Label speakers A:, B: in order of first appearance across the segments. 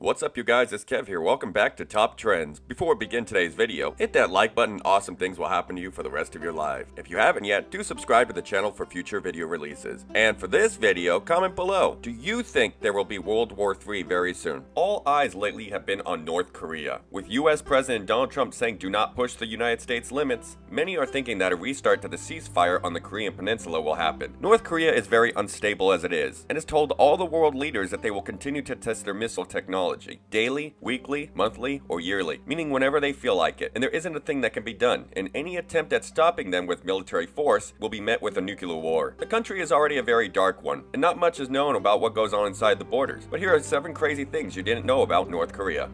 A: What's up you guys, it's Kev here. Welcome back to Top Trends. Before we begin today's video, hit that like button. Awesome things will happen to you for the rest of your life. If you haven't yet, do subscribe to the channel for future video releases. And for this video, comment below. Do you think there will be World War III very soon? All eyes lately have been on North Korea. With US President Donald Trump saying do not push the United States limits, many are thinking that a restart to the ceasefire on the Korean peninsula will happen. North Korea is very unstable as it is, and has told all the world leaders that they will continue to test their missile technology. Daily, weekly, monthly, or yearly, meaning whenever they feel like it, and there isn't a thing that can be done, and any attempt at stopping them with military force will be met with a nuclear war. The country is already a very dark one, and not much is known about what goes on inside the borders, but here are 7 crazy things you didn't know about North Korea.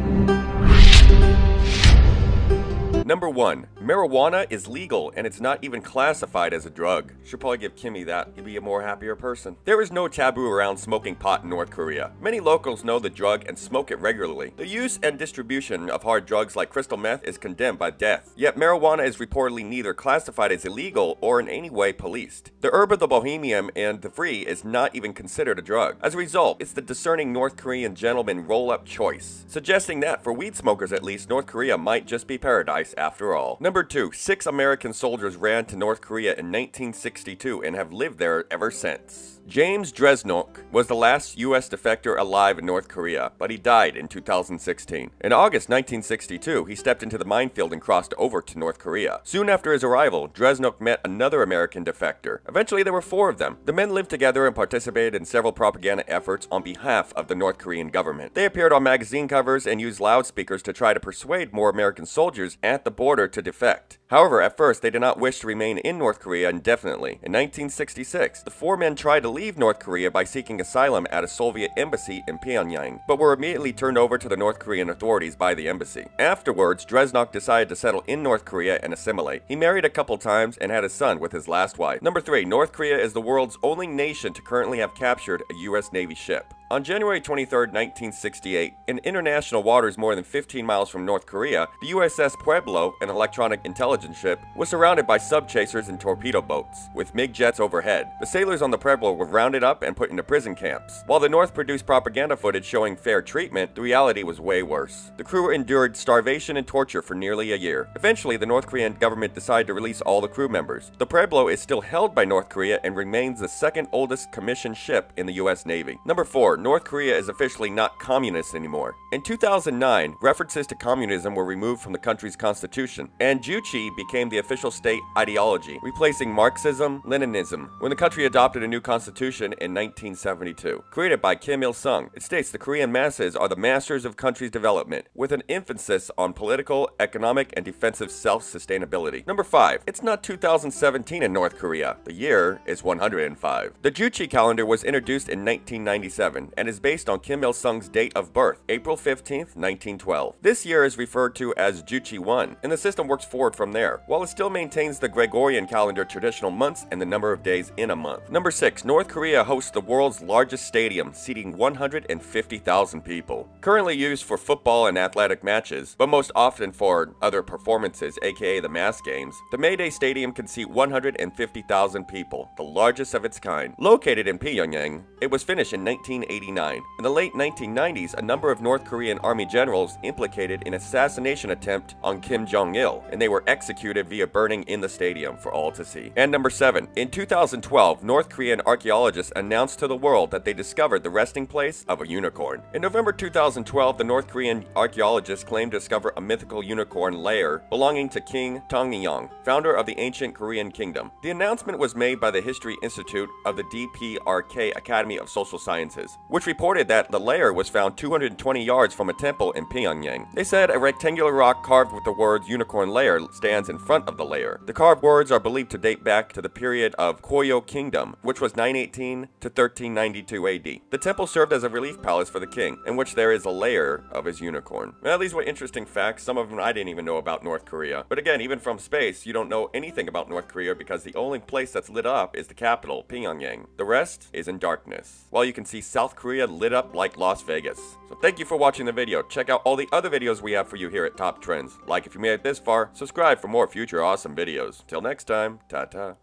A: Number 1. Marijuana is legal and it's not even classified as a drug. Should probably give Kimmy that. He'd be a more happier person. There is no taboo around smoking pot in North Korea. Many locals know the drug and smoke it regularly. The use and distribution of hard drugs like crystal meth is condemned by death. Yet marijuana is reportedly neither classified as illegal or in any way policed. The herb of the bohemian and the free is not even considered a drug. As a result, it's the discerning North Korean gentleman roll-up choice, suggesting that for weed smokers at least, North Korea might just be paradise after all. Number 2. 6 American soldiers ran to North Korea in 1962 and have lived there ever since. James Dresnok was the last U.S. defector alive in North Korea, but he died in 2016. In August 1962, he stepped into the minefield and crossed over to North Korea. Soon after his arrival, Dresnok met another American defector. Eventually, there were 4 of them. The men lived together and participated in several propaganda efforts on behalf of the North Korean government. They appeared on magazine covers and used loudspeakers to try to persuade more American soldiers at the border to defect. However, at first, they did not wish to remain in North Korea indefinitely. In 1966, the 4 men tried to leave North Korea by seeking asylum at a Soviet embassy in Pyongyang, but were immediately turned over to the North Korean authorities by the embassy. Afterwards, Dresnok decided to settle in North Korea and assimilate. He married a couple times and had a son with his last wife. Number 3. North Korea is the world's only nation to currently have captured a U.S. Navy ship. On January 23, 1968, in international waters more than 15 miles from North Korea, the USS Pueblo, an electronic intelligence ship, was surrounded by sub-chasers and torpedo boats, with MiG jets overhead. The sailors on the Pueblo were rounded up and put into prison camps. While the North produced propaganda footage showing fair treatment, the reality was way worse. The crew endured starvation and torture for nearly a year. Eventually, the North Korean government decided to release all the crew members. The Pueblo is still held by North Korea and remains the second oldest commissioned ship in the U.S. Navy. Number 4. North Korea is officially not communist anymore. In 2009, references to communism were removed from the country's constitution, and Juche became the official state ideology, replacing Marxism-Leninism when the country adopted a new constitution in 1972. Created by Kim Il-sung, it states the Korean masses are the masters of country's development, with an emphasis on political, economic, and defensive self-sustainability. Number 5. It's not 2017 in North Korea. The year is 105. The Juche calendar was introduced in 1997 and is based on Kim Il-sung's date of birth, April 15, 1912. This year is referred to as Juche 1, and the system works forward from there, while it still maintains the Gregorian calendar traditional months and the number of days in a month. Number 6. North Korea hosts the world's largest stadium, seating 150,000 people. Currently used for football and athletic matches, but most often for other performances, aka the mass games, the Mayday Stadium can seat 150,000 people, the largest of its kind. Located in Pyongyang, it was finished in 1989. In the late 1990s, a number of North Korean army generals implicated in an assassination attempt on Kim Jong-il, and they were executed via burning in the stadium for all to see. And number 7. In 2012, North Korean archaeologists announced to the world that they discovered the resting place of a unicorn. In November 2012, the North Korean archaeologists claimed to discover a mythical unicorn lair belonging to King Tongmyong, founder of the ancient Korean kingdom. The announcement was made by the History Institute of the DPRK Academy of Social Sciences, which reported that the lair was found 220 yards from a temple in Pyongyang. They said a rectangular rock carved with the words unicorn lair stands in front of the lair. The carved words are believed to date back to the period of Goryeo Kingdom, which was 918 to 1392 AD. The temple served as a relief palace for the king, in which there is a lair of his unicorn. Well, these were interesting facts. Some of them I didn't even know about North Korea. But again, even from space, you don't know anything about North Korea because the only place that's lit up is the capital, Pyongyang. The rest is in darkness. While you can see South Korea lit up like Las Vegas. So thank you for watching the video. Check out all the other videos we have for you here at Top Trends. Like if you made it this far, subscribe for more future awesome videos. Till next time, ta-ta.